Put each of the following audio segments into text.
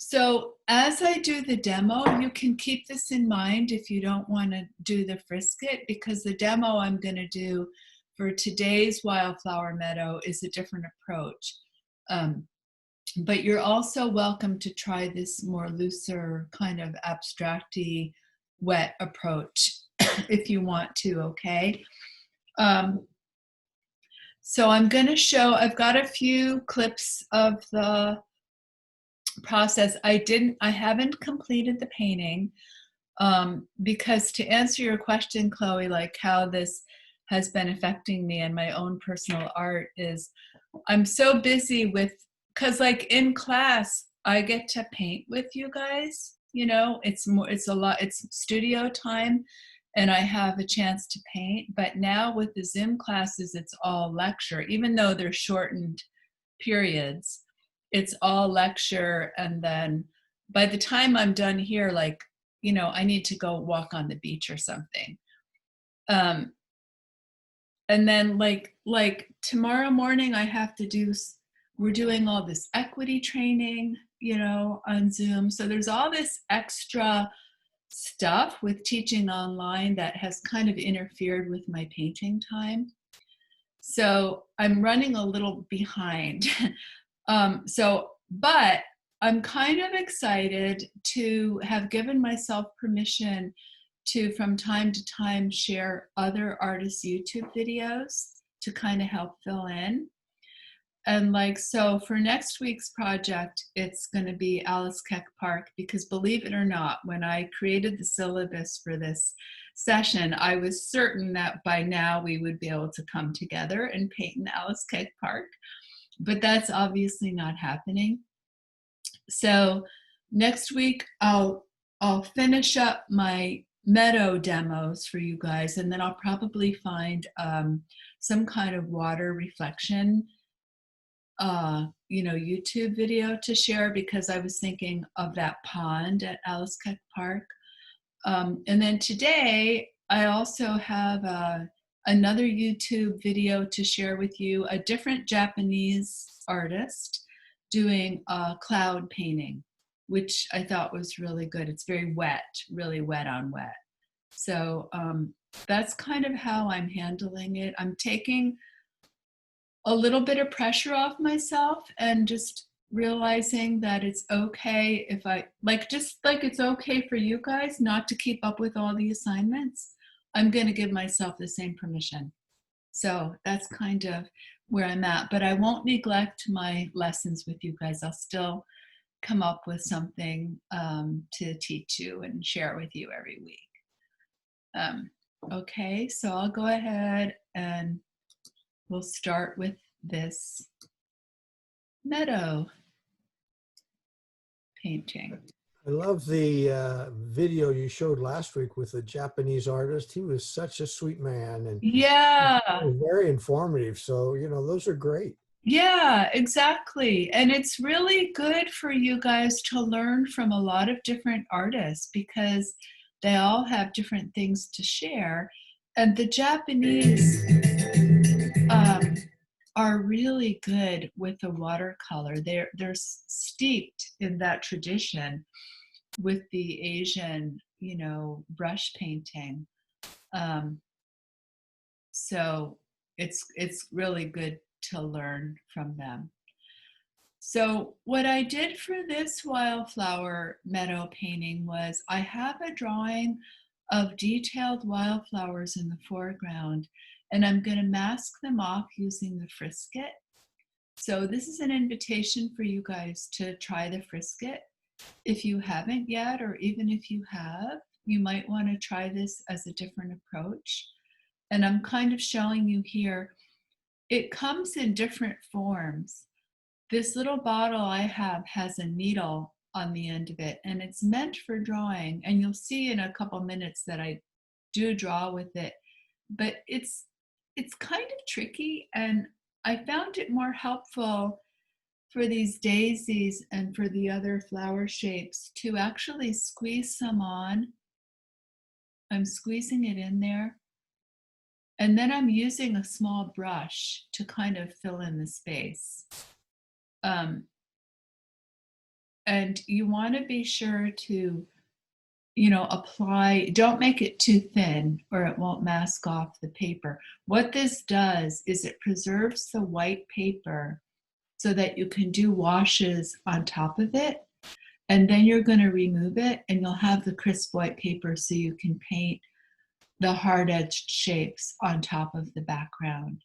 So as I do the demo, you can keep this in mind if you don't want to do the frisket, because the demo I'm going to do for today's wildflower meadow is a different approach. Um, but you're also welcome to try this more looser kind of abstracty wet approach if you want to, okay? Um, so I'm going to show, I've got a few clips of the process. I haven't completed the painting because to answer your question, Chloe, like how this has been affecting me and my own personal art is I'm so busy with, because like in class, I get to paint with you guys, you know, it's a lot, it's studio time and I have a chance to paint. But now with the Zoom classes, it's all lecture, even though they're shortened periods, it's all lecture. And then by the time I'm done here, like, you know, I need to go walk on the beach or something. Um, and then like tomorrow morning I have to do, we're doing all this equity training, you know, on Zoom. So there's all this extra stuff with teaching online that has kind of interfered with my painting time. So I'm running a little behind. But I'm kind of excited to have given myself permission to, from time to time, share other artists' YouTube videos to kind of help fill in. And like, so for next week's project, it's going to be Alice Keck Park, because believe it or not, when I created the syllabus for this session, I was certain that by now we would be able to come together and paint in Alice Keck Park, but that's obviously not happening. So next week I'll finish up my meadow demos for you guys, and then I'll probably find some kind of water reflection you know, YouTube video to share, because I was thinking of that pond at Alice Keck Park. And then today I also have another YouTube video to share with you, a different Japanese artist doing cloud painting, which I thought was really good. It's very wet, really wet on wet. So that's kind of how I'm handling it. I'm taking a little bit of pressure off myself and just realizing that it's okay if I, like, just like it's okay for you guys not to keep up with all the assignments, I'm going to give myself the same permission. So that's kind of where I'm at, but I won't neglect my lessons with you guys. I'll still come up with something to teach you and share with you every week. Okay, so I'll go ahead and we'll start with this meadow painting. I love the video you showed last week with the Japanese artist. He was such a sweet man and Yeah, very informative. So, you know, those are great. yeah, exactly. And it's really good for you guys to learn from a lot of different artists because they all have different things to share. And the Japanese are really good with the watercolor. They're steeped in that tradition with the Asian, you know, brush painting. Um, so it's really good to learn from them. So what I did for this wildflower meadow painting was I have a drawing of detailed wildflowers in the foreground, and I'm going to mask them off using the frisket. So this is an invitation for you guys to try the frisket. If you haven't yet, or even if you have, you might want to try this as a different approach. And I'm kind of showing you here, it comes in different forms. This little bottle I have has a needle on the end of it, and it's meant for drawing. And you'll see in a couple minutes that I do draw with it, but it's kind of tricky, and I found it more helpful for these daisies and for the other flower shapes to actually squeeze some on. I'm squeezing it in there. And then I'm using a small brush to kind of fill in the space. Um, And you want to be sure to, apply, don't make it too thin or it won't mask off the paper. What this does is it preserves the white paper so that you can do washes on top of it. And then you're going to remove it and you'll have the crisp white paper so you can paint the hard edged shapes on top of the background.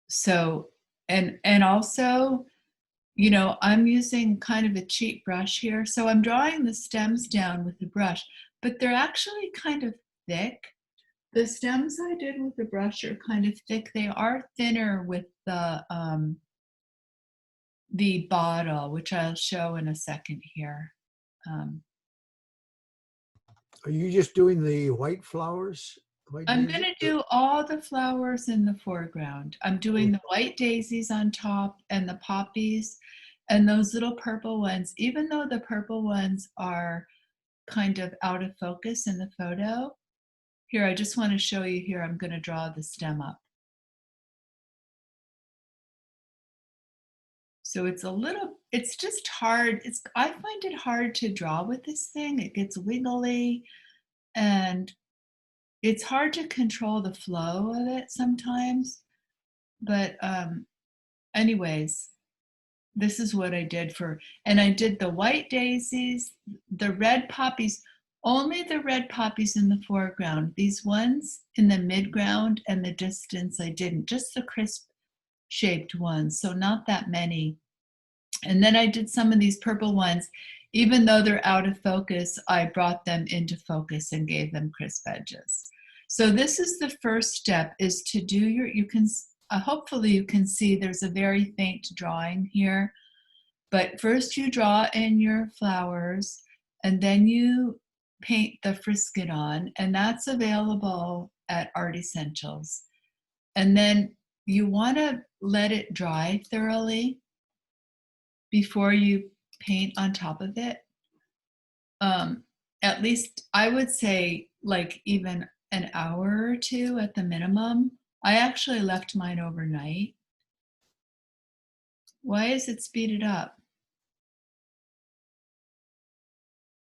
So, and also, I'm using kind of a cheap brush here. So I'm drawing the stems down with the brush, but they're actually kind of thick. The stems I did with the brush are kind of thick. They are thinner with the bottle, which I'll show in a second here. Are you just doing the white flowers? White I'm daisies? going to do all the flowers in the foreground. I'm doing the white daisies on top and the poppies and those little purple ones, even though the purple ones are kind of out of focus in the photo. Here, I just want to show you here, I'm going to draw the stem up. So it's just hard. I find it hard to draw with this thing. It gets wiggly and it's hard to control the flow of it sometimes. But anyways, this is what I did and I did the white daisies, the red poppies, only the red poppies in the foreground. These ones in the midground and the distance I didn't, just the crisp shaped ones, so not that many. And then I did some of these purple ones, even though they're out of focus, I brought them into focus and gave them crisp edges. So this is the first step, is to do hopefully you can see there's a very faint drawing here. But first you draw in your flowers and then you paint the frisket on, and that's available at Art Essentials. And then you want to let it dry thoroughly before you paint on top of it. At least I would say like even an hour or two at the minimum. I actually left mine overnight. Why is it speeded up?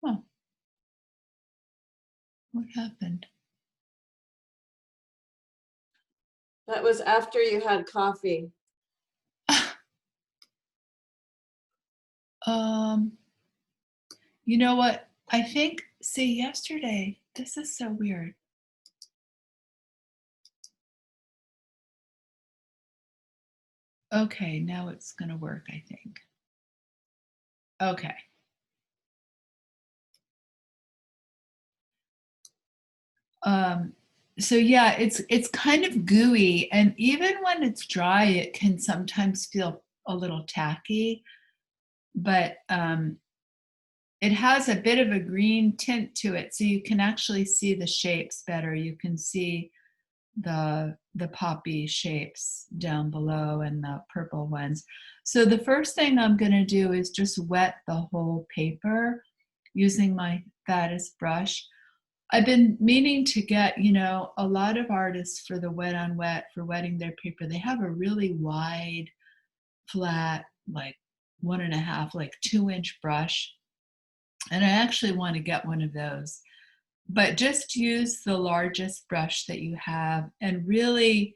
Oh, what happened? That was after you had coffee. You know what? I think, see, yesterday, this is so weird. Okay, now it's going to work, I think. Okay. So yeah, it's kind of gooey, and even when it's dry, it can sometimes feel a little tacky, but it has a bit of a green tint to it, so you can actually see the shapes better. You can see the poppy shapes down below and the purple ones. So the first thing I'm going to do is just wet the whole paper using my fattest brush. I've been meaning to get, a lot of artists for the wet on wet, for wetting their paper, they have a really wide, flat, like 1.5, like 2-inch brush. And I actually want to get one of those. But just use the largest brush that you have and really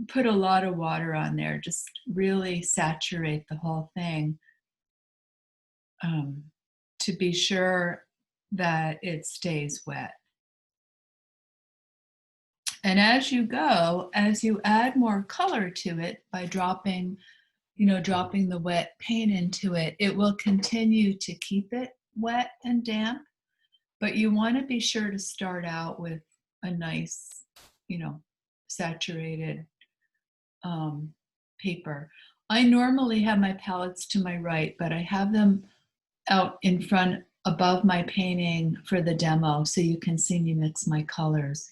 put a lot of water on there. Just really saturate the whole thing to be sure that it stays wet. And as you go, as you add more color to it by dropping the wet paint into it, it will continue to keep it wet and damp. But you want to be sure to start out with a nice, saturated paper. I normally have my palettes to my right, but I have them out in front above my painting for the demo so you can see me mix my colors.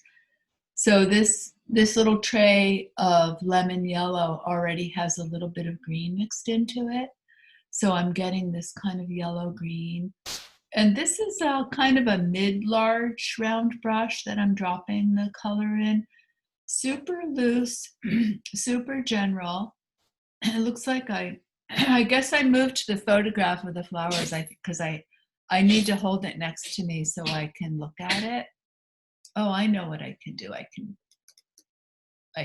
So this little tray of lemon yellow already has a little bit of green mixed into it. So I'm getting this kind of yellow green. And this is a kind of a mid-large round brush that I'm dropping the color in. Super loose, super general. it looks like I guess I moved to the photograph of the flowers because I need to hold it next to me so I can look at it. Oh, I know what I can do. I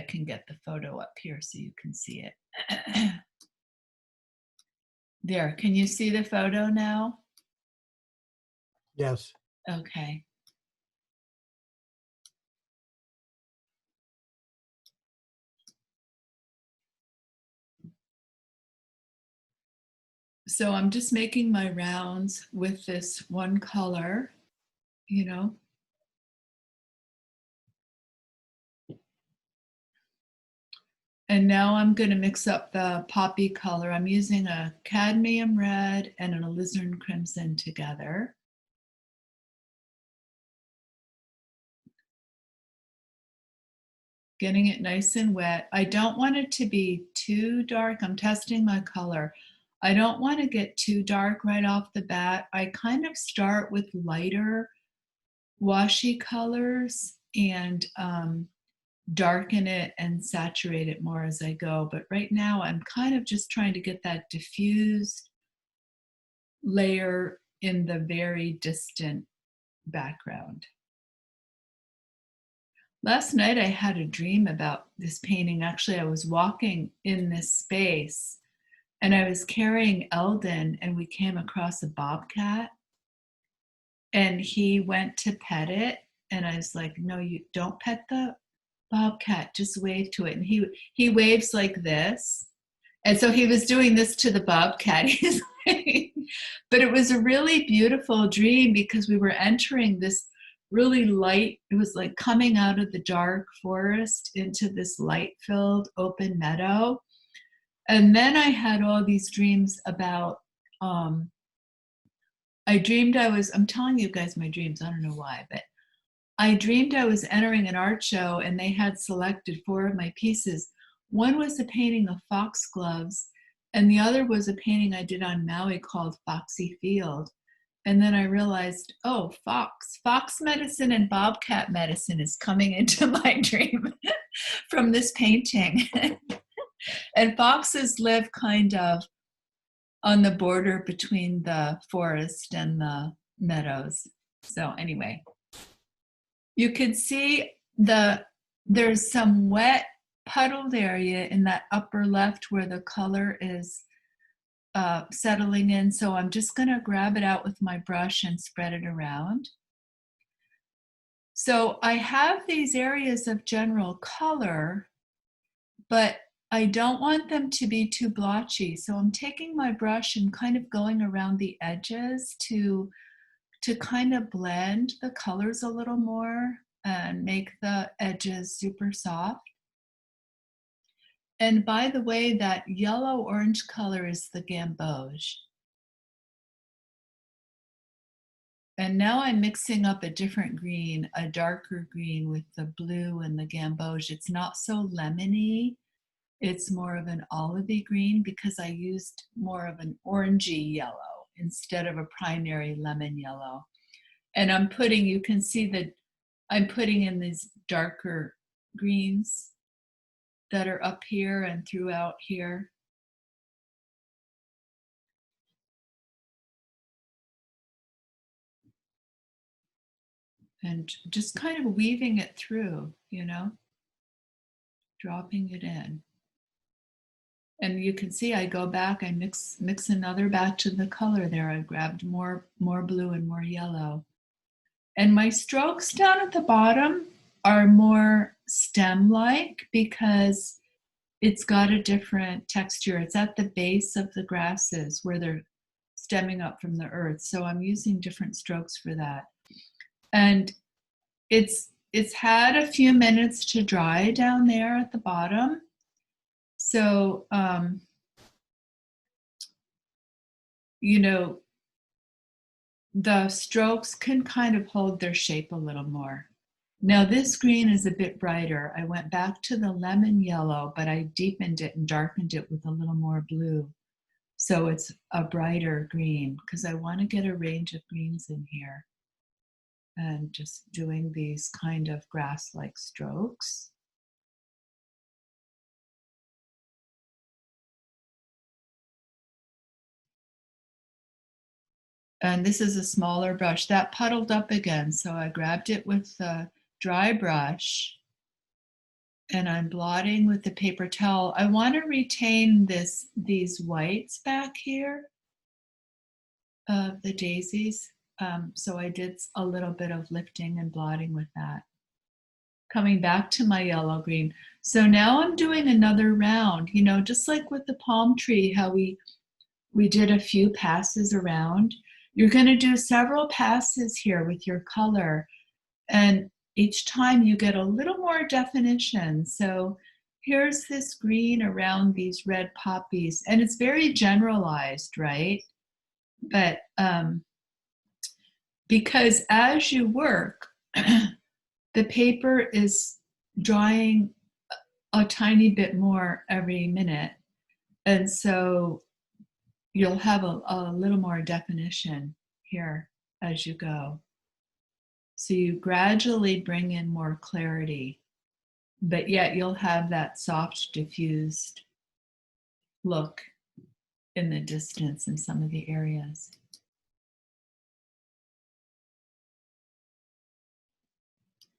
can get the photo up here so you can see it. There, can you see the photo now? Yes. Okay. So I'm just making my rounds with this one color, you know. And now I'm going to mix up the poppy color. I'm using a cadmium red and an alizarin crimson together. Getting it nice and wet. I don't want it to be too dark. I'm testing my color. I don't want to get too dark right off the bat. I kind of start with lighter washy colors and darken it and saturate it more as I go. But right now I'm kind of just trying to get that diffused layer in the very distant background. Last night I had a dream about this painting. Actually, I was walking in this space and I was carrying Eldon and we came across a bobcat and he went to pet it and I was like, no, you don't pet the bobcat, just wave to it. And he waves like this. And so he was doing this to the bobcat. He's like, but it was a really beautiful dream because we were entering this really light, it was like coming out of the dark forest into this light filled open meadow. And then I had all these dreams about, I dreamed I'm telling you guys my dreams, I don't know why, but I dreamed I was entering an art show and they had selected 4 of my pieces. One was a painting of foxgloves, and the other was a painting I did on Maui called Foxy Field. And then I realized, oh, fox medicine and bobcat medicine is coming into my dream from this painting. And foxes live kind of on the border between the forest and the meadows. So anyway, you can see there's some wet puddled area in that upper left where the color is settling in. So I'm just going to grab it out with my brush and spread it around. So I have these areas of general color, but I don't want them to be too blotchy. So I'm taking my brush and kind of going around the edges to kind of blend the colors a little more and make the edges super soft. And by the way, that yellow-orange color is the gamboge. And now I'm mixing up a different green, a darker green with the blue and the gamboge. It's not so lemony. It's more of an olivey green because I used more of an orangey yellow instead of a primary lemon yellow. And I'm putting, you can see that I'm putting in these darker greens that are up here and throughout here. And just kind of weaving it through, you know, dropping it in. And you can see I go back, I mix another batch of the color there. I grabbed more blue and more yellow. And my strokes down at the bottom are more stem-like because it's got a different texture. It's at the base of the grasses where they're stemming up from the earth. So I'm using different strokes for that. And it's had a few minutes to dry down there at the bottom. So, you know, the strokes can kind of hold their shape a little more. Now this green is a bit brighter. I went back to the lemon yellow, but I deepened it and darkened it with a little more blue. So it's a brighter green because I want to get a range of greens in here. And just doing these kind of grass-like strokes. And this is a smaller brush. That puddled up again, so I grabbed it with the dry brush and I'm blotting with the paper towel. I want to retain these whites back here of the daisies. So I did a little bit of lifting and blotting with that. Coming back to my yellow green. So now I'm doing another round, you know, just like with the palm tree, how we did a few passes around. You're going to do several passes here with your color. And each time you get a little more definition. So here's this green around these red poppies, and it's very generalized, right? But because as you work, the paper is drying a tiny bit more every minute. And so you'll have a little more definition here as you go. So you gradually bring in more clarity, but yet you'll have that soft, diffused look in the distance in some of the areas.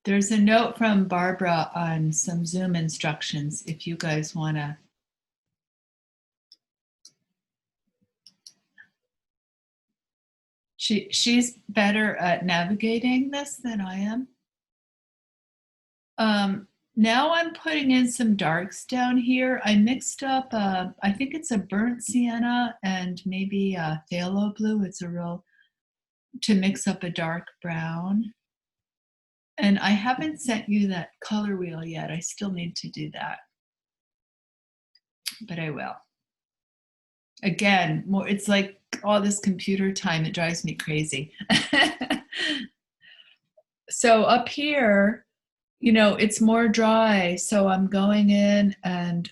There's a note from Barbara on some Zoom instructions if you guys want to. She's better at navigating this than I am. Now I'm putting in some darks down here. I mixed up, I think it's a burnt sienna and maybe a phthalo blue. It's a real, to mix up a dark brown. And I haven't sent you that color wheel yet. I still need to do that, but I will. Again, more, it's like all this computer time, it drives me crazy. So up here, you know, it's more dry. So I'm going in and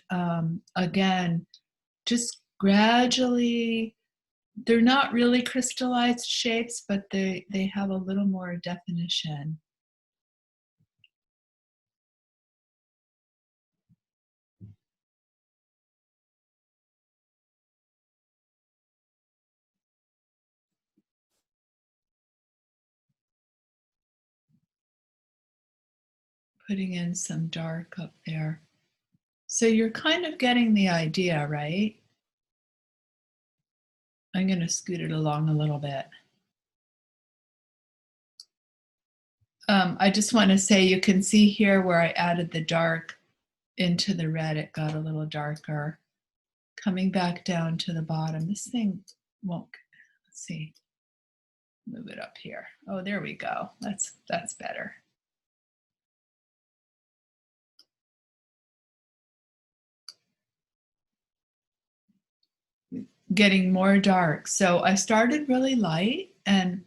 again, just gradually, they're not really crystallized shapes, but they have a little more definition. Putting in some dark up there. So you're kind of getting the idea, right? I'm going to scoot it along a little bit. I just want to say you can see here where I added the dark into the red, it got a little darker. Coming back down to the bottom, this thing won't, let's see, move it up here. Oh, there we go. That's better. Getting more dark. So I started really light, and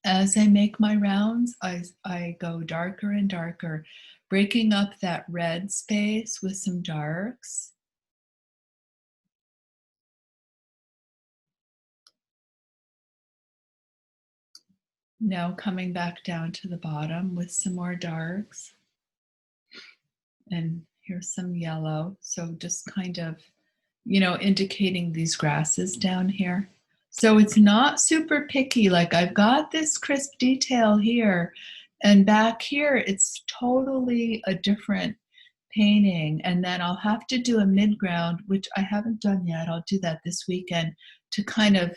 as I make my rounds, I go darker and darker, breaking up that red space with some darks. Now coming back down to the bottom with some more darks. And here's some yellow. So just kind of, you know, indicating these grasses down here. So it's not super picky. Like I've got this crisp detail here, and back here it's totally a different painting. And then I'll have to do a midground, which I haven't done yet. I'll do that this weekend to kind of,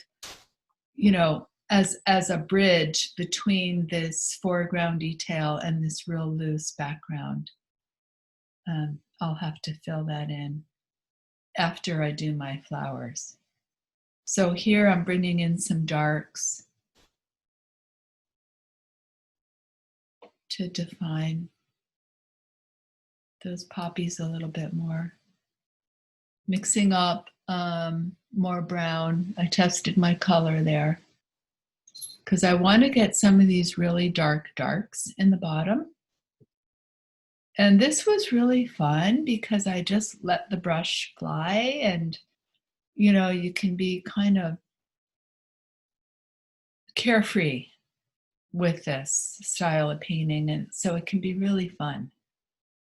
you know, as a bridge between this foreground detail and this real loose background. I'll have to fill that in after I do my flowers. So here I'm bringing in some darks to define those poppies a little bit more. Mixing up more brown. I tested my color there because I want to get some of these really dark darks in the bottom. And this was really fun because I just let the brush fly, and you know, you can be kind of carefree with this style of painting, and so it can be really fun.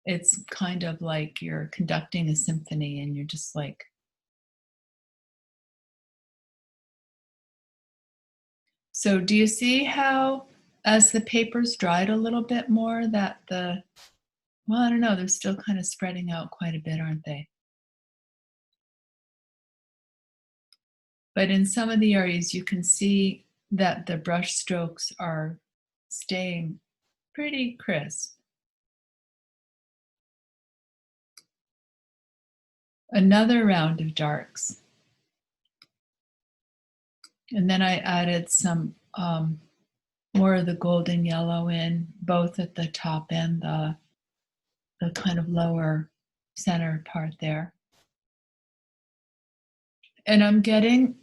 It's kind of like you're conducting a symphony and you're just like So do you see how, as the paper's dried a little bit more, that well, I don't know, they're still kind of spreading out quite a bit, aren't they? But in some of the areas, you can see that the brush strokes are staying pretty crisp. Another round of darks. And then I added some more of the golden yellow in, both at the top and the kind of lower center part there. And I'm getting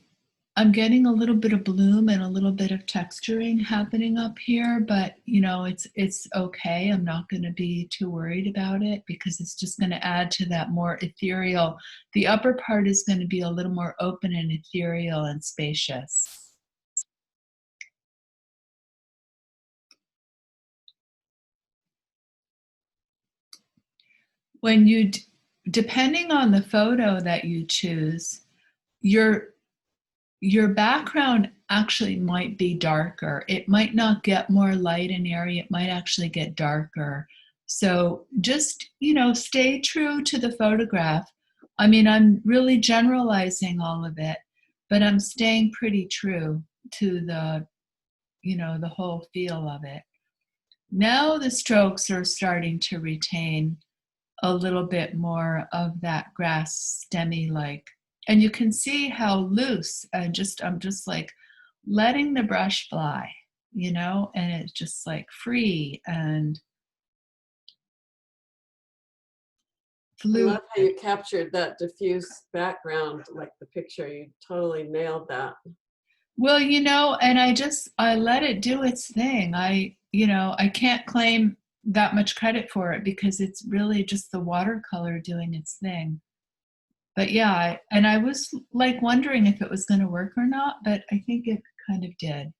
a little bit of bloom and a little bit of texturing happening up here, but you know, it's okay. I'm not going to be too worried about it because it's just going to add to that more ethereal. The upper part is going to be a little more open and ethereal and spacious. When you, depending on the photo that you choose, your background actually might be darker. It might not get more light and airy. It might actually get darker. So just, you know, stay true to the photograph. I mean, I'm really generalizing all of it, but I'm staying pretty true to the, you know, the whole feel of it. Now the strokes are starting to retain a little bit more of that grass stemmy like, and you can see how loose and I'm just like letting the brush fly, you know, and it's just like free and I fluid. love how you captured that diffuse background, like the picture. You totally nailed that. Well, you know, and I let it do its thing. You know, I can't claim that much credit for it because it's really just the watercolor doing its thing. But yeah, and I was like wondering if it was going to work or not, but I think it kind of did.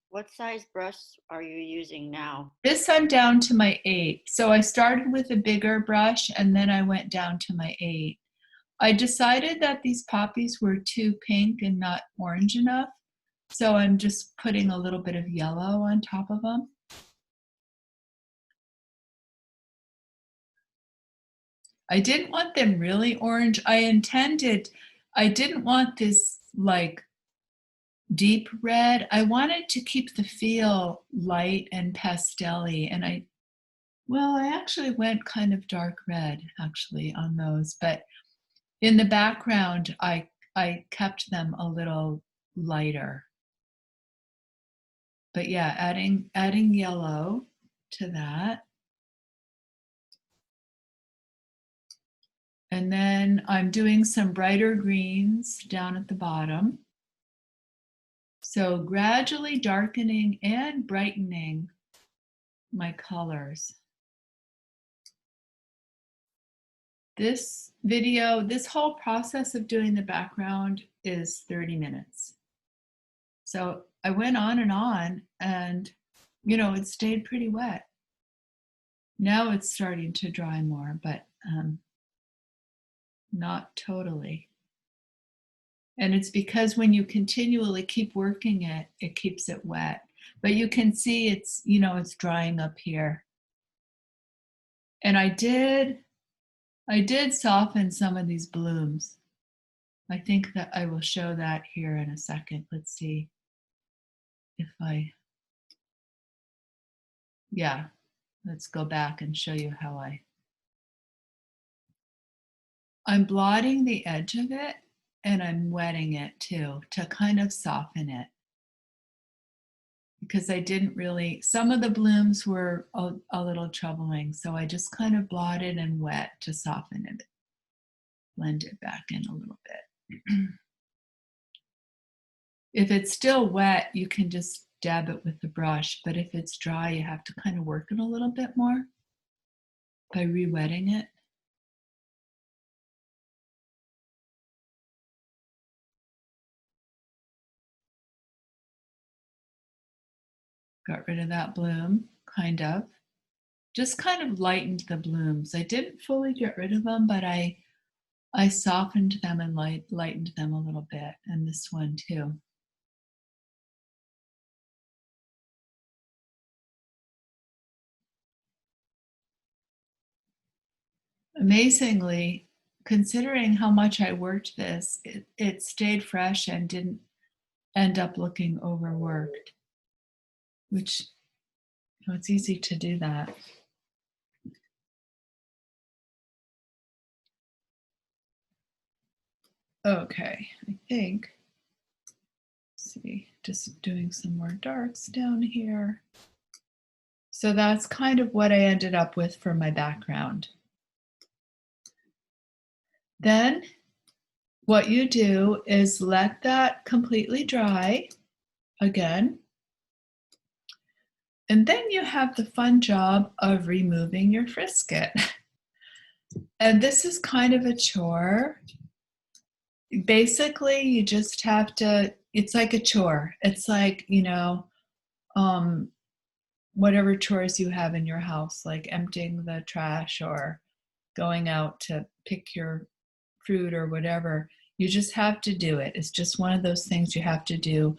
What size brush are you using now? This I'm down to my 8. So I started with a bigger brush and then I went down to my 8. I decided that these poppies were too pink and not orange enough. So I'm just putting a little bit of yellow on top of them. I didn't want them really orange. I didn't want this like deep red. I wanted to keep the feel light and pastel-y, and I actually went kind of dark red actually on those, but in the background I kept them a little lighter. But yeah, adding yellow to that. And then I'm doing some brighter greens down at the bottom. So gradually darkening and brightening my colors. This video, this whole process of doing the background is 30 minutes. So I went on and, you know, it stayed pretty wet. Now it's starting to dry more, but not totally. And it's because when you continually keep working it, it keeps it wet. But you can see it's, you know, it's drying up here. And I did soften some of these blooms. I think that I will show that here in a second. Let's see if yeah, let's go back and show you how I'm blotting the edge of it and I'm wetting it too to kind of soften it. Because I didn't really, some of the blooms were a little troubling. So I just kind of blotted and wet to soften it, blend it back in a little bit. If it's still wet, you can just dab it with the brush. But if it's dry, you have to kind of work it a little bit more by re-wetting it. Got rid of that bloom, kind of. Just kind of lightened the blooms. I didn't fully get rid of them, but I softened them and lightened them a little bit, and this one too. amazingly, considering how much I worked this, it stayed fresh and didn't end up looking overworked, which, you know, it's easy to do that. Okay, I think, let's see, just doing some more darks down here. So that's kind of what I ended up with for my background. Then what you do is let that completely dry again. And then you have the fun job of removing your frisket. And this is kind of a chore. Basically, you just have to, it's like a chore. It's like, you know, whatever chores you have in your house, like emptying the trash or going out to pick your fruit or whatever. You just have to do it. It's just one of those things you have to do.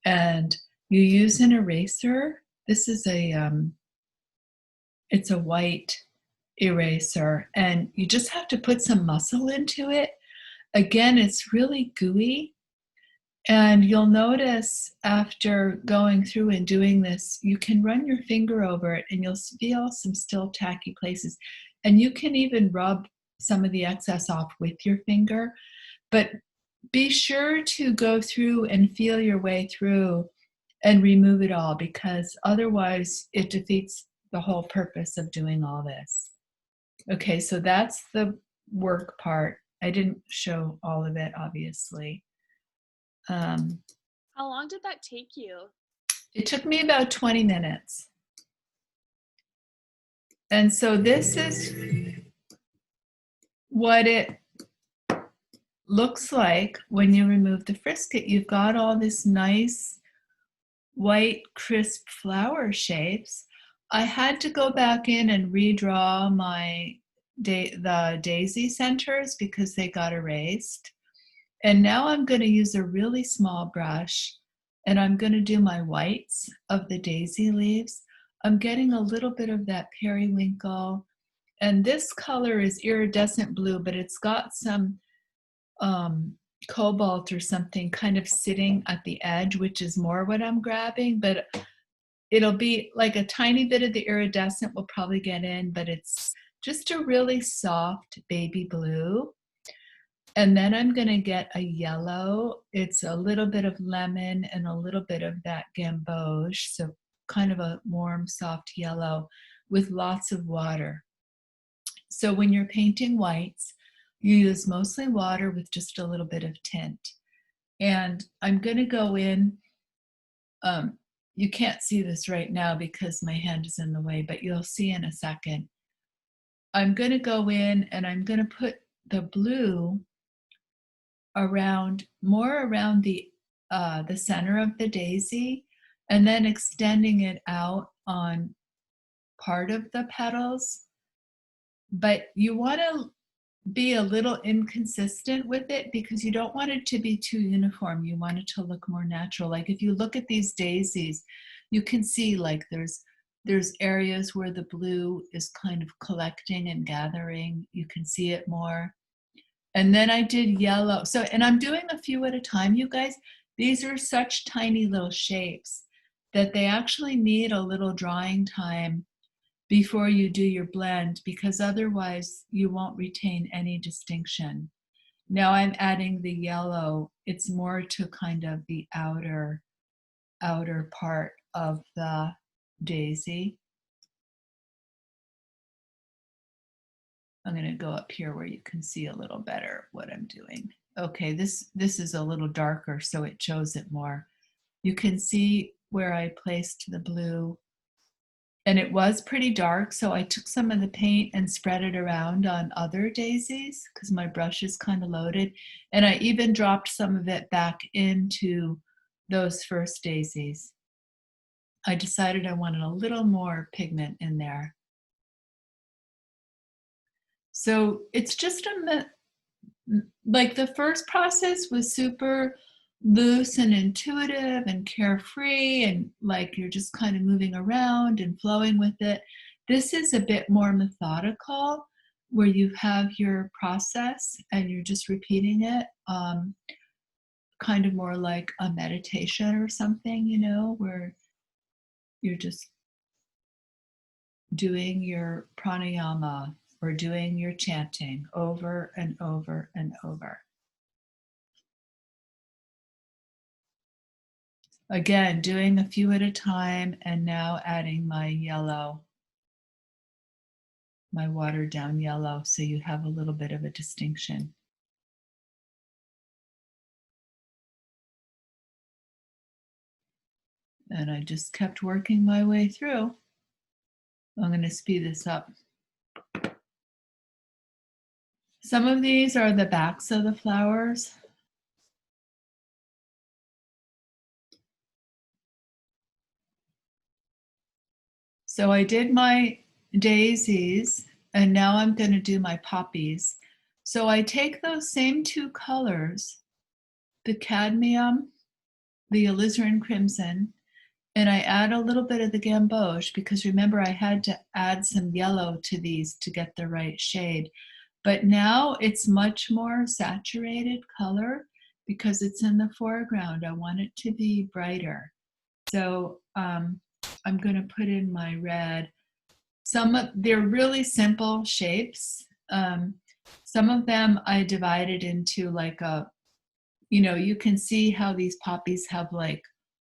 And you use an eraser. This is it's a white eraser, and you just have to put some muscle into it. Again, it's really gooey. And you'll notice after going through and doing this, you can run your finger over it and you'll feel some still tacky places. And you can even rub some of the excess off with your finger. But be sure to go through and feel your way through and remove it all, because otherwise it defeats the whole purpose of doing all this. Okay, so that's the work part. I didn't show all of it, obviously. How long did that take you? It took me about 20 minutes. And so this is what it looks like when you remove the frisket. You've got all this nice white crisp flower shapes. I had to go back in and redraw the daisy centers because they got erased. And now I'm going to use a really small brush and I'm going to do my whites of the daisy leaves. I'm getting a little bit of that periwinkle, and this color is iridescent blue, but it's got some cobalt or something kind of sitting at the edge, which is more what I'm grabbing, but it'll be like a tiny bit of the iridescent will probably get in, but it's just a really soft baby blue. And then I'm going to get a yellow. It's a little bit of lemon and a little bit of that gamboge, so kind of a warm, soft yellow with lots of water. So when you're painting whites, you use mostly water with just a little bit of tint. And I'm going to go in, you can't see this right now because my hand is in the way, but you'll see in a second. I'm going to go in and I'm going to put the blue more around the center of the daisy, and then extending it out on part of the petals. But you want to be a little inconsistent with it because you don't want it to be too uniform. You want it to look more natural. Like if you look at these daisies, you can see like there's areas where the blue is kind of collecting and gathering. You can see it more. And then I did yellow. So, and I'm doing a few at a time, you guys. These are such tiny little shapes that they actually need a little drying time before you do your blend, because otherwise you won't retain any distinction. Now I'm adding the yellow. It's more to kind of the outer part of the daisy. I'm going to go up here where you can see a little better what I'm doing. Okay, this is a little darker, so it shows it more. You can see where I placed the blue, and it was pretty dark, so I took some of the paint and spread it around on other daisies because my brush is kind of loaded, and I even dropped some of it back into those first daisies. I decided I wanted a little more pigment in there. So it's just like the first process was super loose and intuitive and carefree, and like you're just kind of moving around and flowing with it. This is a bit more methodical, where you have your process and you're just repeating it, kind of more like a meditation or something, you know, where you're just doing your pranayama or doing your chanting over and over and over. Again, doing a few at a time, and now adding my yellow, my watered down yellow, so you have a little bit of a distinction. And I just kept working my way through. I'm going to speed this up. Some of these are the backs of the flowers. So I did my daisies, and now I'm going to do my poppies. So I take those same two colors, the cadmium, the alizarin crimson, and I add a little bit of the gamboge, because remember I had to add some yellow to these to get the right shade. But now it's much more saturated color because it's in the foreground. I want it to be brighter. So I'm going to put in my red. They're really simple shapes. Some of them I divided into like a, you know, you can see how these poppies have like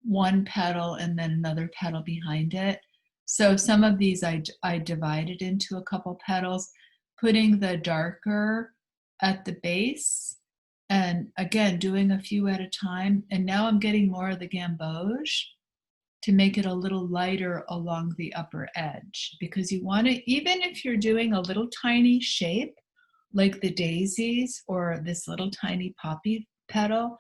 one petal and then another petal behind it. So some of these I divided into a couple petals, putting the darker at the base, and again doing a few at a time. And now I'm getting more of the gamboge to make it a little lighter along the upper edge, because you want to, even if you're doing a little tiny shape like the daisies or this little tiny poppy petal,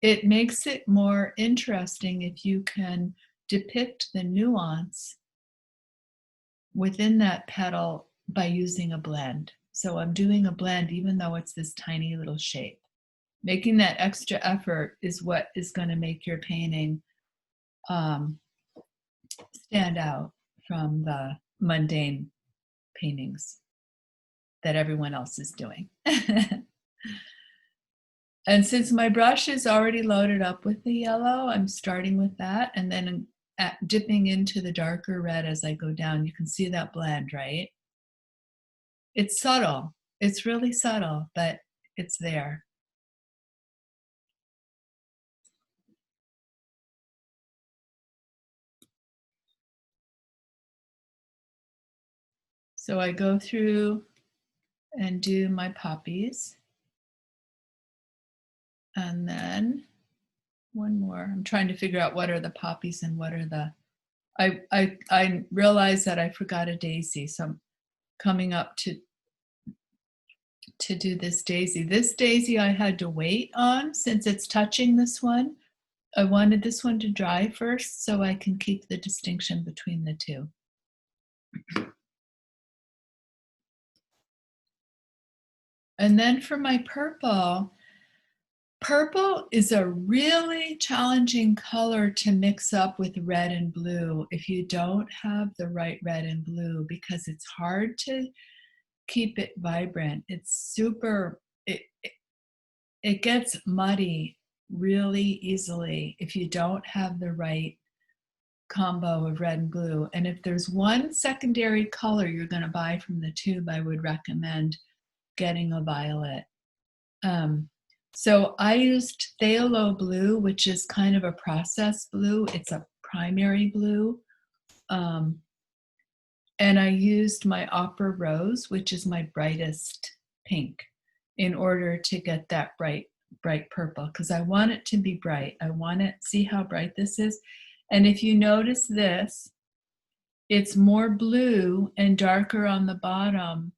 it makes it more interesting if you can depict the nuance within that petal by using a blend. So I'm doing a blend even though it's this tiny little shape. Making that extra effort is what is going to make your painting stand out from the mundane paintings that everyone else is doing. And since my brush is already loaded up with the yellow, I'm starting with that and then dipping into the darker red as I go down. You can see that blend, right? It's subtle. It's really subtle, but it's there. So I go through and do my poppies. And then one more. I'm trying to figure out what are the poppies and what are the, I realized that I forgot a daisy. So I'm coming up to do this daisy. This daisy I had to wait on since it's touching this one. I wanted this one to dry first so I can keep the distinction between the two. And then for my purple, purple is a really challenging color to mix up with red and blue if you don't have the right red and blue, because it's hard to keep it vibrant. It's super, it gets muddy really easily if you don't have the right combo of red and blue. And if there's one secondary color you're going to buy from the tube, I would recommend getting a violet. So I used phthalo blue, which is kind of a processed blue. It's a primary blue. And I used my opera rose, which is my brightest pink, in order to get that bright purple, because I want it to be bright. I want to see how bright this is. And if you notice this, it's more blue and darker on the bottom,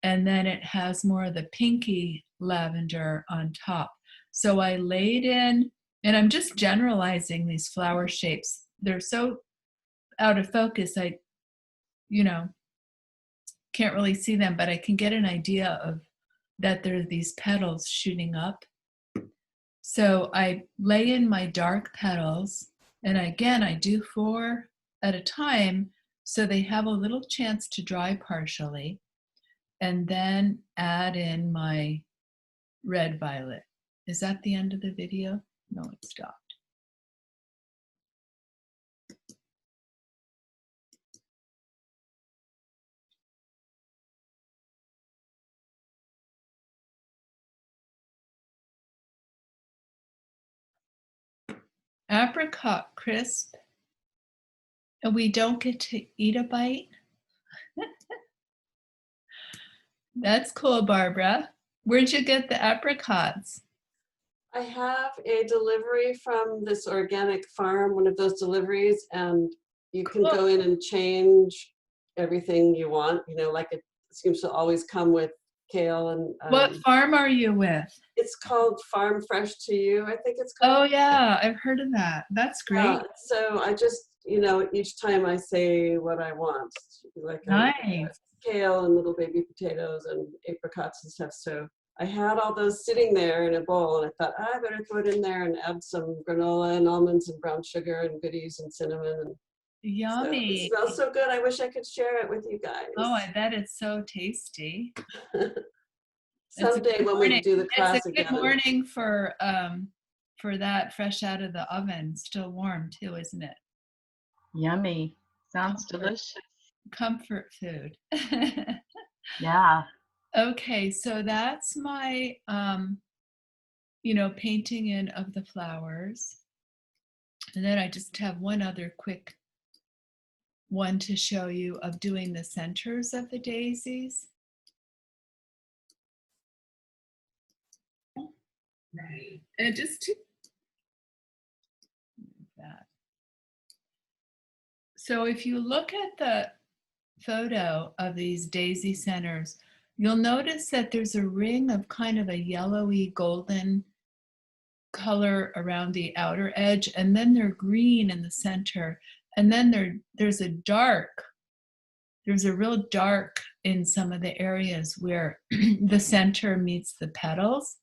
and then it has more of the pinky lavender on top. So I laid in, and I'm just generalizing these flower shapes. They're so out of focus, I, can't really see them, but I can get an idea of that there are these petals shooting up. So I lay in my dark petals, and again, I do 4 at a time so they have a little chance to dry partially. and then add in my red violet. Is that the end of the video? No, it stopped. Apricot crisp, and we don't get to eat a bite. That's cool, Barbara. Where'd you get the apricots? I have a delivery from this organic farm, one of those deliveries, and you can Cool. go in and change everything you want. You know, like it seems to always come with kale and What farm are you with? it's called Farm Fresh to You, I think it's Oh called. yeah, I've heard of that. That's great. So I just, you know, each time I say what I want, like Nice. kale and little baby potatoes and apricots and stuff. So I had all those sitting there in a bowl, and I thought, I better throw it in there and add some granola and almonds and brown sugar and goodies and cinnamon. And so it Yummy. smells so good. I wish I could share it with you guys. Oh, I bet it's so tasty. Someday when we do the class it's a good again. morning for that fresh out of the oven, still warm too, isn't it? Yummy. Sounds delicious. Comfort food. Yeah. Okay, so that's my painting in of the flowers. And then I just have one other quick one to show you of doing the centers of the daisies. Right. And just to that. So if you look at the photo of these daisy centers, you'll notice that there's a ring of kind of a yellowy golden color around the outer edge, and then they're green in the center, and then there's a real dark in some of the areas where the center meets the petals.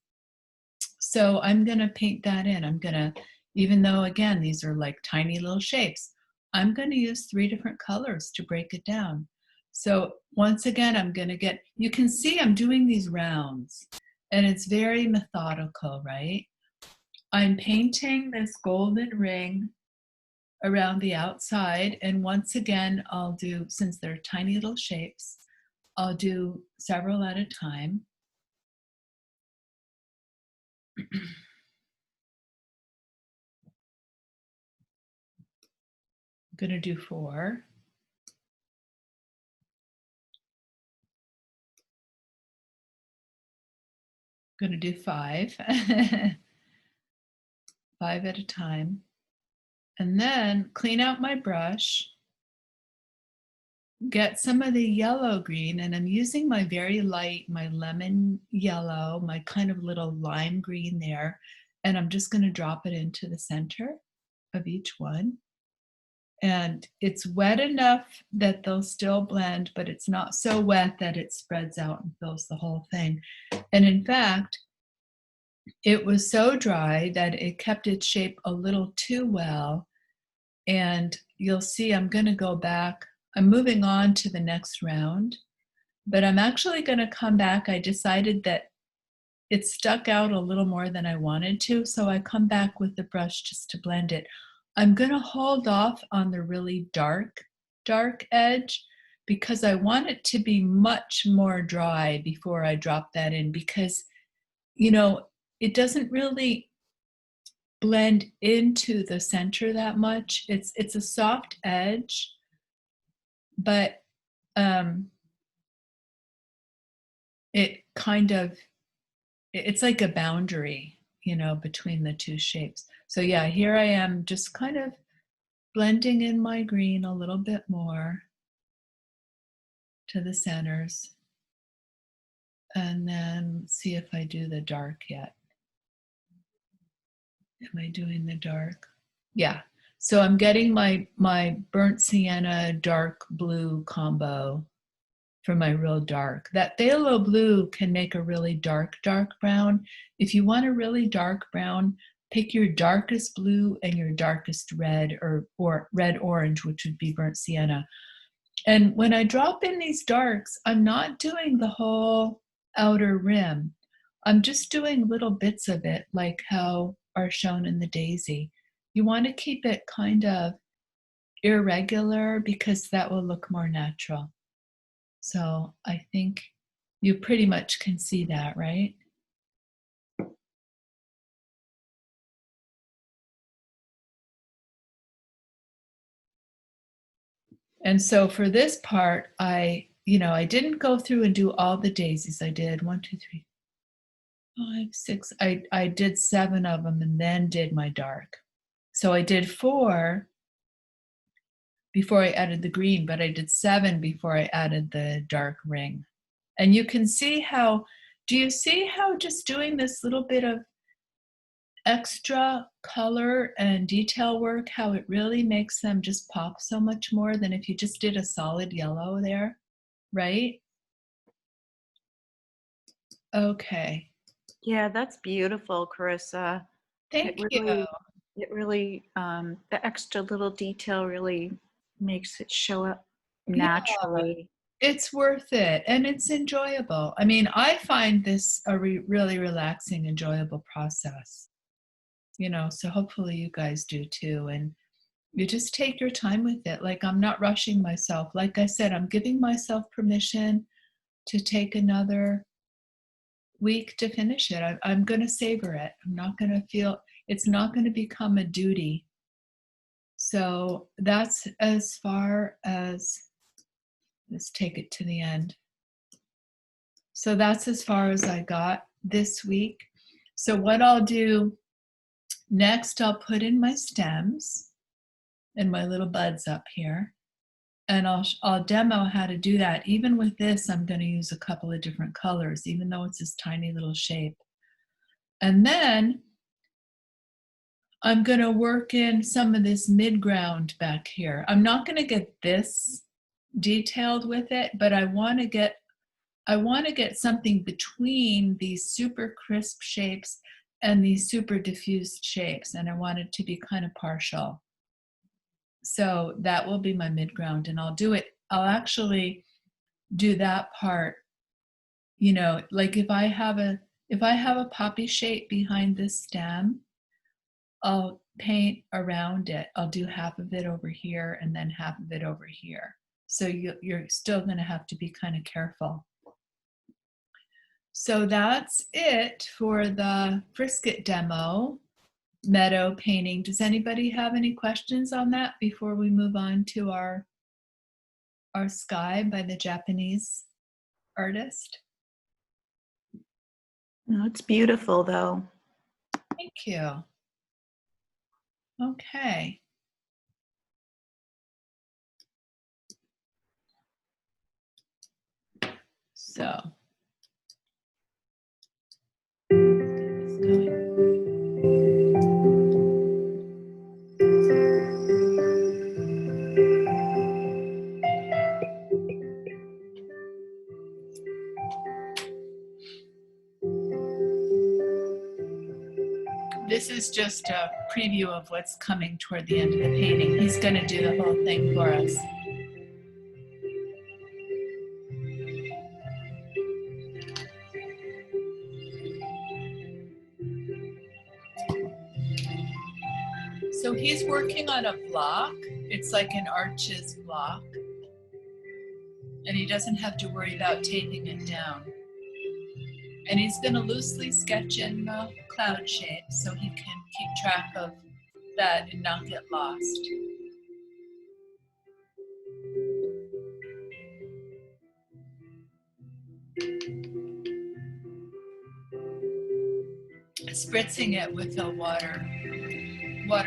So I'm going to paint that in. I'm going to, even though again these are like tiny little shapes, I'm going to use 3 different colors to break it down. So once again, I'm going to you can see I'm doing these rounds, and it's very methodical, right? I'm painting this golden ring around the outside, and once again, I'll do, since they're tiny little shapes, I'll do several at a time. I'm going to do 4. I'm going to do 5. 5 at a time. And then clean out my brush, get some of the yellow green, and I'm using my very light, my lemon yellow, my kind of little lime green there, and I'm just going to drop it into the center of each one. And it's wet enough that they'll still blend, but it's not so wet that it spreads out and fills the whole thing. And in fact, it was so dry that it kept its shape a little too well. And you'll see I'm going to go back. I'm moving on to the next round, but I'm actually going to come back. I decided that it stuck out a little more than I wanted to, so I come back with the brush just to blend it. I'm going to hold off on the really dark edge because I want it to be much more dry before I drop that in, because, you know, it doesn't really blend into the center that much. It's a soft edge, but it kind of, it's like a boundary, you know, between the 2 shapes. So yeah, here I am just kind of blending in my green a little bit more to the centers. And then see if I do the dark yet. Am I doing the dark? Yeah. So I'm getting my burnt sienna dark blue combo for my real dark. That phthalo blue can make a really dark brown. If you want a really dark brown, pick your darkest blue and your darkest red, or red orange, which would be burnt sienna. And when I drop in these darks, I'm not doing the whole outer rim. I'm just doing little bits of it, like how are shown in the daisy. You want to keep it kind of irregular because that will look more natural. So I think you pretty much can see that, right? And so for this part, I didn't go through and do all the daisies. I did 1, 2, 3, 5, 6. I did 7 of them and then did my dark. So I did 4 before I added the green, but I did 7 before I added the dark ring. And you can see how, do you see how just doing this little bit of extra color and detail work, how it really makes them just pop so much more than if you just did a solid yellow there, right? Okay. Yeah, that's beautiful, Carissa. Thank It you. really, the extra little detail really makes it show up Yeah. naturally. It's worth it and it's enjoyable. I mean, I find this a really relaxing, enjoyable process, so hopefully you guys do too. And you just take your time with it. Like, I'm not rushing myself. Like I said, I'm giving myself permission to take another week to finish it. I'm going to savor it. I'm not going to feel, it's not going to become a duty. So that's as far as, let's take it to the end. So that's as far as I got this week. So what I'll do next, I'll put in my stems and my little buds up here. And I'll demo how to do that. Even with this, I'm going to use a couple of different colors, even though it's this tiny little shape. And then I'm going to work in some of this mid-ground back here. I'm not going to get this detailed with it, but I want to get something between these super crisp shapes and these super diffused shapes, and I want it to be kind of partial. So that will be my mid-ground, and I'll actually do that part, like if I have a poppy shape behind this stem, I'll paint around it. I'll do half of it over here and then half of it over here. So you're still going to have to be kind of careful. So that's it for the frisket demo, meadow painting. Does anybody have any questions on that before we move on to our sky by the Japanese artist? No, it's beautiful though. Thank you. Okay. So let's get this going. This is just a preview of what's coming toward the end of the painting. He's going to do the whole thing for us. So he's working on a block. It's like an arches block. And he doesn't have to worry about taping it down. And he's going to loosely sketch in the cloud shape so he can keep track of that and not get lost. Spritzing it with a water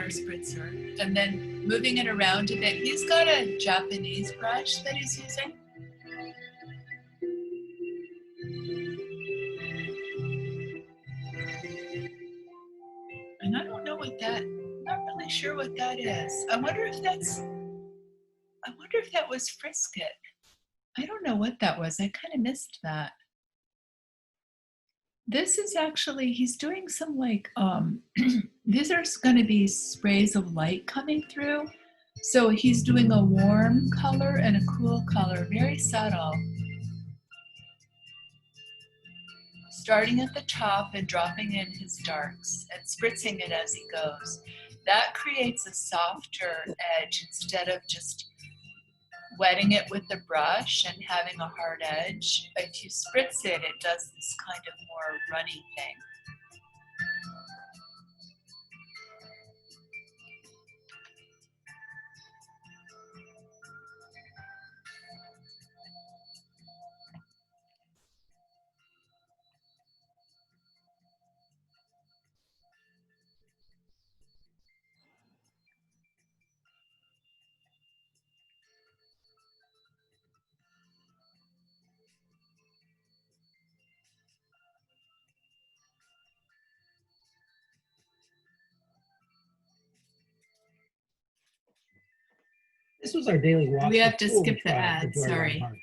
spritzer and then moving it around a bit. He's got a Japanese brush that he's using. And I don't know I'm not really sure what that is. I wonder if that was frisket. I don't know what that was. I kind of missed that. This is actually, he's doing some like, these are going to be sprays of light coming through. So he's doing a warm color and a cool color, very subtle. Starting at the top and dropping in his darks and spritzing it as he goes. That creates a softer edge instead of just wetting it with the brush and having a hard edge. If you spritz it, it does this kind of more runny thing. This was our daily walk. We have to before we skip the tried ad, Joyride sorry. Hearts.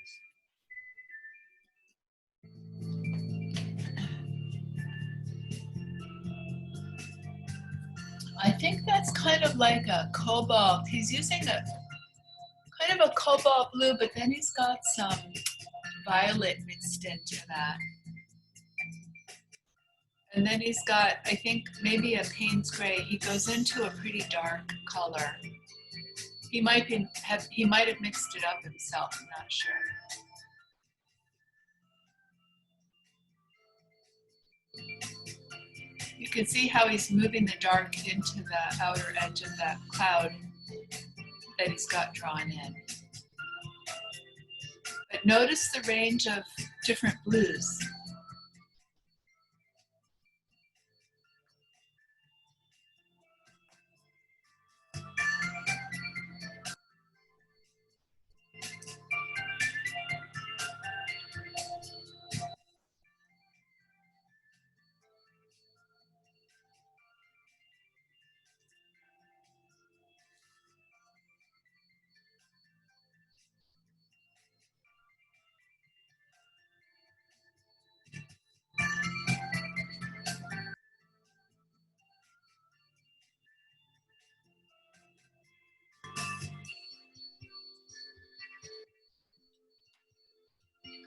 I think that's kind of like a cobalt. He's using a kind of a cobalt blue, but then he's got some violet mixed into that. And then he's got, I think, maybe a Payne's gray. He goes into a pretty dark color. He might have mixed it up himself, I'm not sure. You can see how he's moving the dark into the outer edge of that cloud that he's got drawn in. But notice the range of different blues.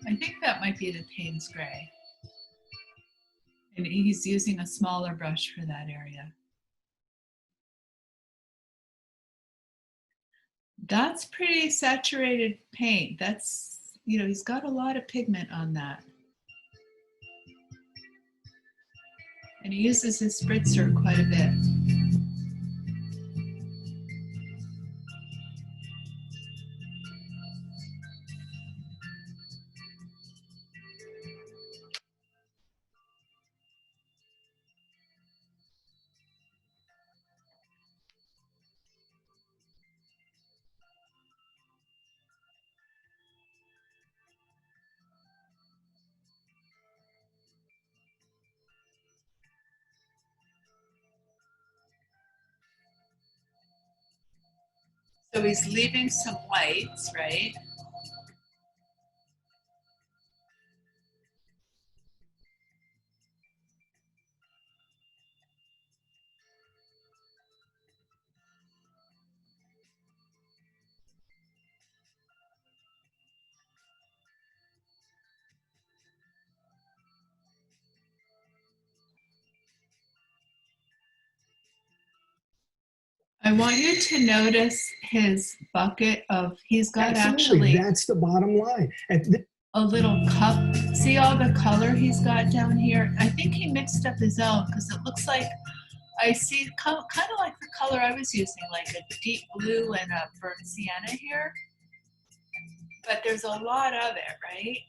I think that might be the Payne's gray. And he's using a smaller brush for that area. That's pretty saturated paint. That's, you know, he's got a lot of pigment on that. And he uses his spritzer quite a bit. So he's leaving some whites, right? I want you to notice his bucket of, he's got Absolutely, actually that's the bottom line. And a little cup. See all the color he's got down here? I think he mixed up his own because it looks like I see kind of like the color I was using, like a deep blue and a burnt sienna here. But there's a lot of it, right?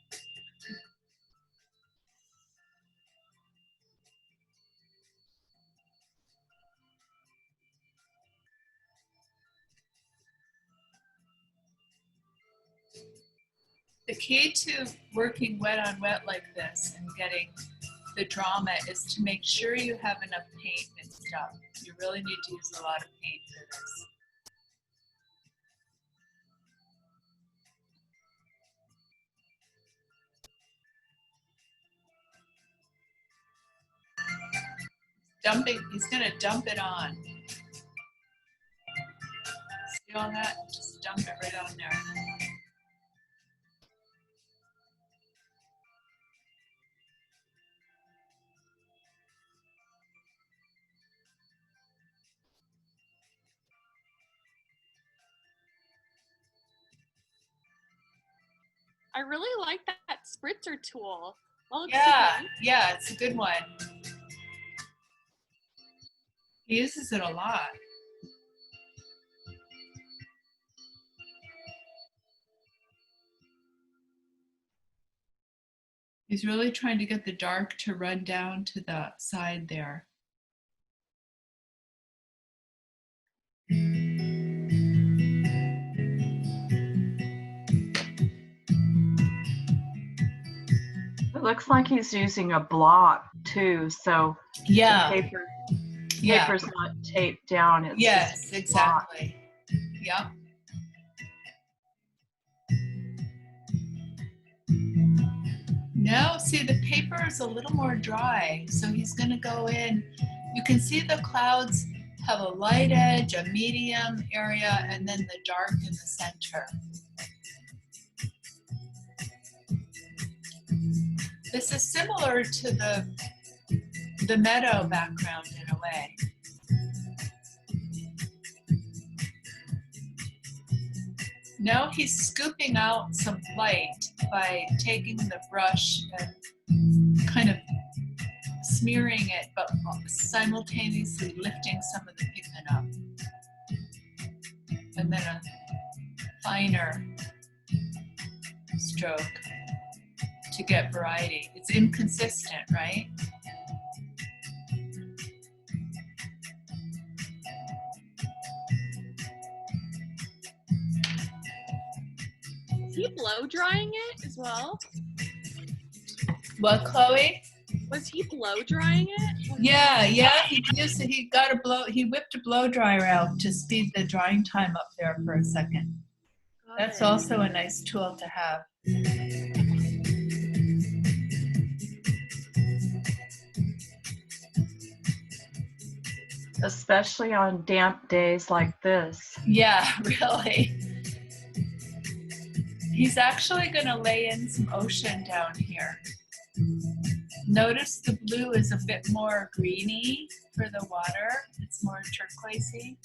The key to working wet on wet like this and getting the drama is to make sure you have enough paint mixed up. You really need to use a lot of paint for this. He's gonna dump it on. See all that? Just dump it right on there. I really like that spritzer tool. That looks Yeah, super neat. yeah, it's a good one. He uses it a lot. He's really trying to get the dark to run down to the side there. It looks like he's using a block too, so Yeah, the yeah, paper's not taped down. It's yes, just a block. exactly. Yep. No, see, the paper is a little more dry, so he's going to go in. You can see the clouds have a light edge, a medium area, and then the dark in the center. This is similar to the meadow background in a way. Now he's scooping out some light by taking the brush and kind of smearing it, but simultaneously lifting some of the pigment up. And then a finer stroke to get variety. It's inconsistent, right? Is he blow drying it as well? What, Chloe? Was he blow drying it? Yeah, he whipped a blow dryer out to speed the drying time up there for a second. Got That's it. also a nice tool to have. Especially on damp days like this. Yeah, really. He's actually going to lay in some ocean down here. Notice the blue is a bit more greeny for the water. It's more turquoisey.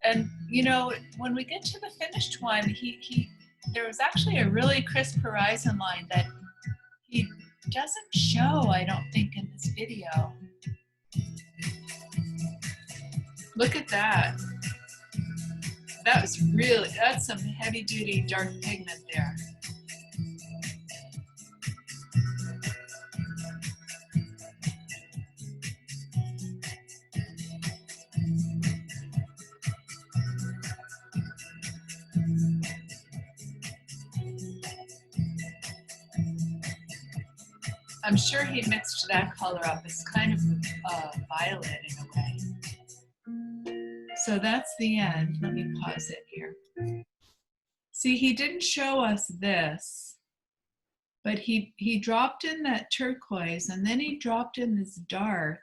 And you know, when we get to the finished one, there was actually a really crisp horizon line that he doesn't show, I don't think, in this video. Look at that. That's some heavy duty dark pigment there. I'm sure he mixed that color up. It's kind of violet in a way. So that's the end. Let me pause it here. See, he didn't show us this, but he dropped in that turquoise and then he dropped in this dark.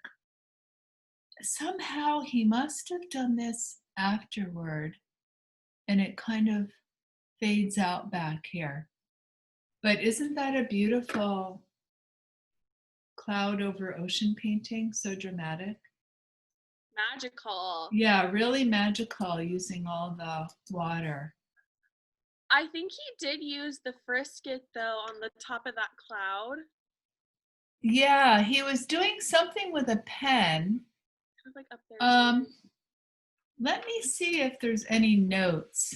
Somehow he must have done this afterward and it kind of fades out back here. But isn't that a beautiful cloud over ocean painting? So dramatic. Magical. Yeah, really magical using all the water. I think he did use the frisket though on the top of that cloud. Yeah, he was doing something with a pen. Kind of like up there. Let me see if there's any notes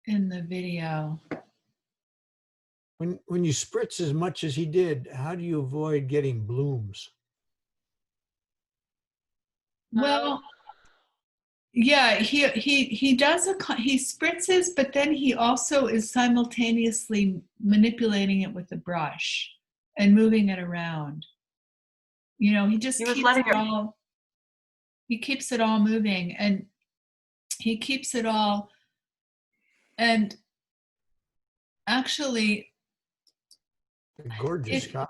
in the video. When you spritz as much as he did, how do you avoid getting blooms? Well, yeah, he does he spritzes, but then he also is simultaneously manipulating it with the brush and moving it around. You know, he just keeps it all. He keeps it all moving, and he keeps it all. And actually, A gorgeous guy.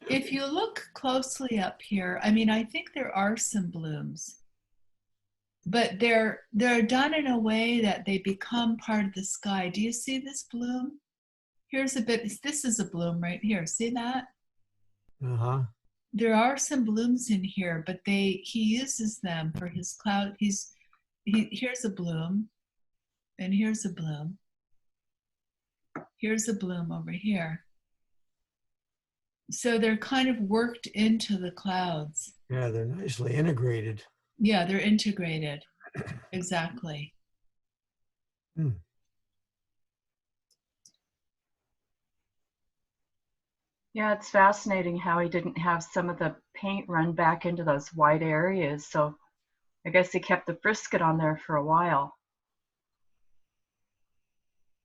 if you look closely up here, I mean, I think there are some blooms, but they're done in a way that they become part of the sky. Do you see this bloom? Here's a bit, this is a bloom right here. See that? Uh-huh. There are some blooms in here, but he uses them for his cloud. Here's a bloom, and here's a bloom. Here's a bloom over here. So they're kind of worked into the clouds. Yeah, they're nicely integrated. Yeah, they're integrated. Exactly. Hmm. Yeah, it's fascinating how he didn't have some of the paint run back into those white areas. So I guess he kept the frisket on there for a while.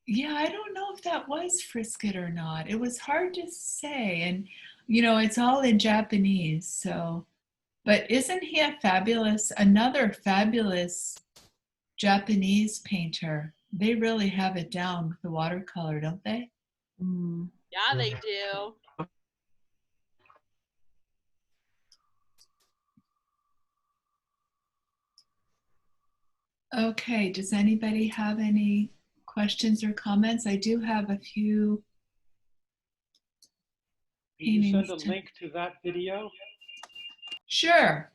Yeah, I don't know if that was frisket or not. It was hard to say. And, you know, it's all in Japanese. So, but isn't he another fabulous Japanese painter? They really have it down with the watercolor, don't they? Mm. Yeah, they do. Okay, does anybody have any questions or comments? I do have a few Can you send a paintings. link to that video? Sure,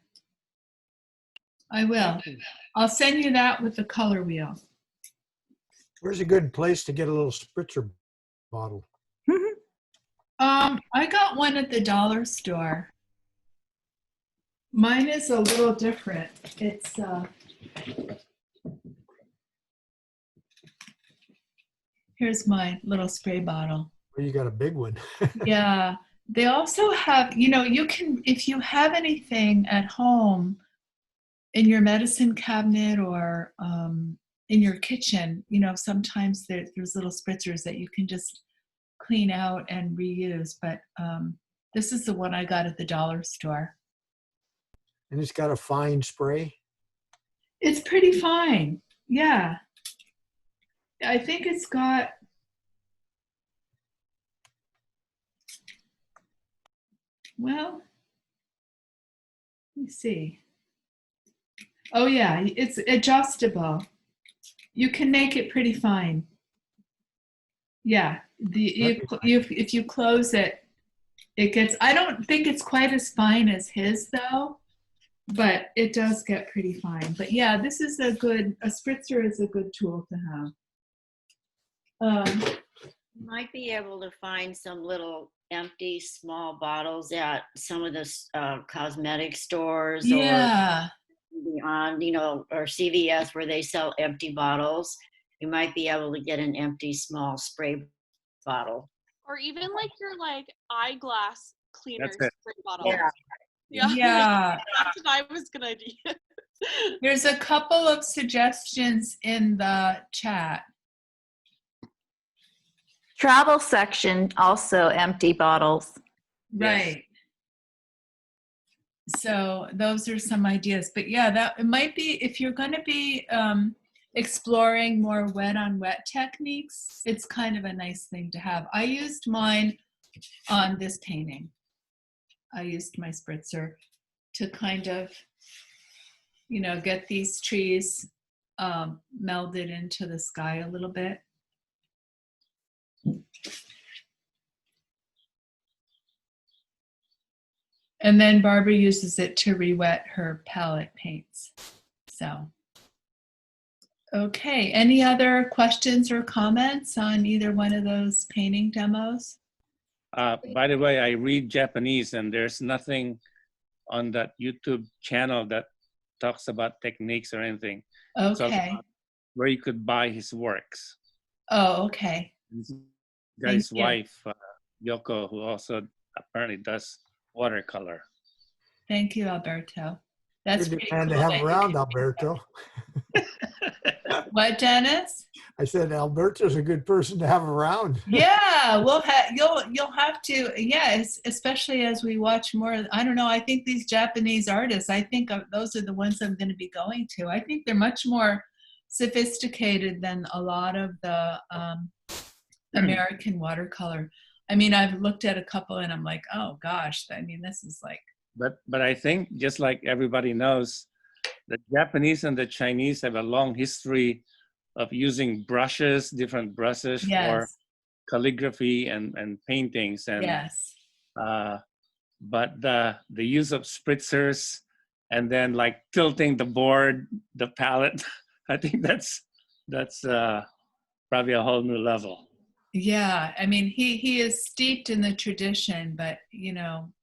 I will. Thank you. I'll send you that with the color wheel. Where's a good place to get a little spritzer bottle? I got one at the dollar store. Mine is a little different. It's here's my little spray bottle. Well, you got a big one. Yeah, they also have, you know, you can, if you have anything at home in your medicine cabinet or in your kitchen, you know, sometimes there's little spritzers that you can just clean out and reuse. But this is the one I got at the dollar store. And it's got a fine spray. It's pretty fine. Yeah. I think it's got, well, let me see. Oh yeah, it's adjustable. You can make it pretty fine. Yeah, if you close it, it gets, I don't think it's quite as fine as his though, but it does get pretty fine. But yeah, this is a spritzer is a good tool to have. You might be able to find some little empty small bottles at some of the cosmetic stores Yeah. or beyond, you know, or CVS where they sell empty bottles. You might be able to get an empty small spray bottle. Or even like your eyeglass cleaner That's it. spray bottle. Yeah. Yeah. Yeah. That's what I was gonna do. There's a couple of suggestions in the chat. Travel section, also empty bottles. Right. So those are some ideas. But yeah, that it might be, if you're going to be exploring more wet on wet techniques, it's kind of a nice thing to have. I used mine on this painting. I used my spritzer to kind of, you know, get these trees melded into the sky a little bit. And then Barbara uses it to re-wet her palette paints. So, okay, any other questions or comments on either one of those painting demos? By the way, I read Japanese and there's nothing on that YouTube channel that talks about techniques or anything. Okay. So where you could buy his works. Oh, okay. He's got his Thank you. wife, Yoko, who also apparently does watercolor. Thank you, Alberto. That's Good pretty man cool to have that you around, can- Alberto. What, Dennis? I said Alberto's a good person to have around. Yeah, you'll have to, yes, especially as we watch more. I don't know, I think these Japanese artists, I think those are the ones I'm going to be going to. I think they're much more sophisticated than a lot of the American watercolor. I mean, I've looked at a couple and I'm like, oh gosh, I mean, this is like, But I think just like everybody knows, the Japanese and the Chinese have a long history of using brushes, different brushes for yes, calligraphy and paintings. And yes. but the use of spritzers and then like tilting the board, the palette, I think that's probably a whole new level. Yeah, I mean, he is steeped in the tradition, but you know,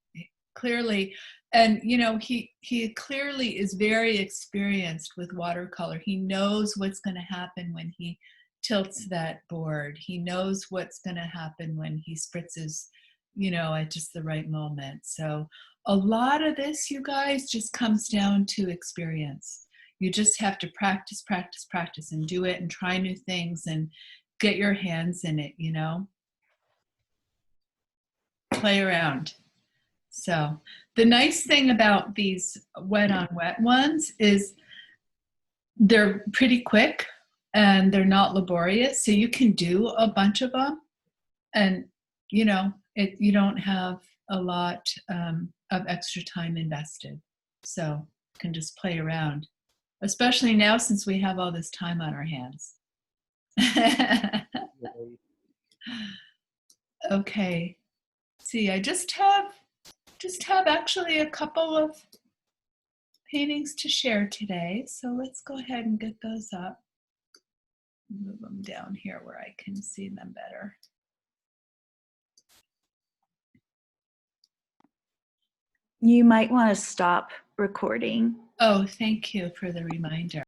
clearly, and you know, he clearly is very experienced with watercolor. He knows what's going to happen when he tilts that board. He knows what's going to happen when he spritzes, you know, at just the right moment. So a lot of this, you guys, just comes down to experience. You just have to practice, practice, practice, and do it, and try new things, and get your hands in it, you know, play around. So the nice thing about these wet on wet ones is they're pretty quick and they're not laborious. So you can do a bunch of them and, you know, you don't have a lot of extra time invested. So you can just play around, especially now since we have all this time on our hands. Okay. See, I just have actually a couple of paintings to share today. So let's go ahead and get those up. Move them down here where I can see them better. You might want to stop recording. Oh, thank you for the reminder.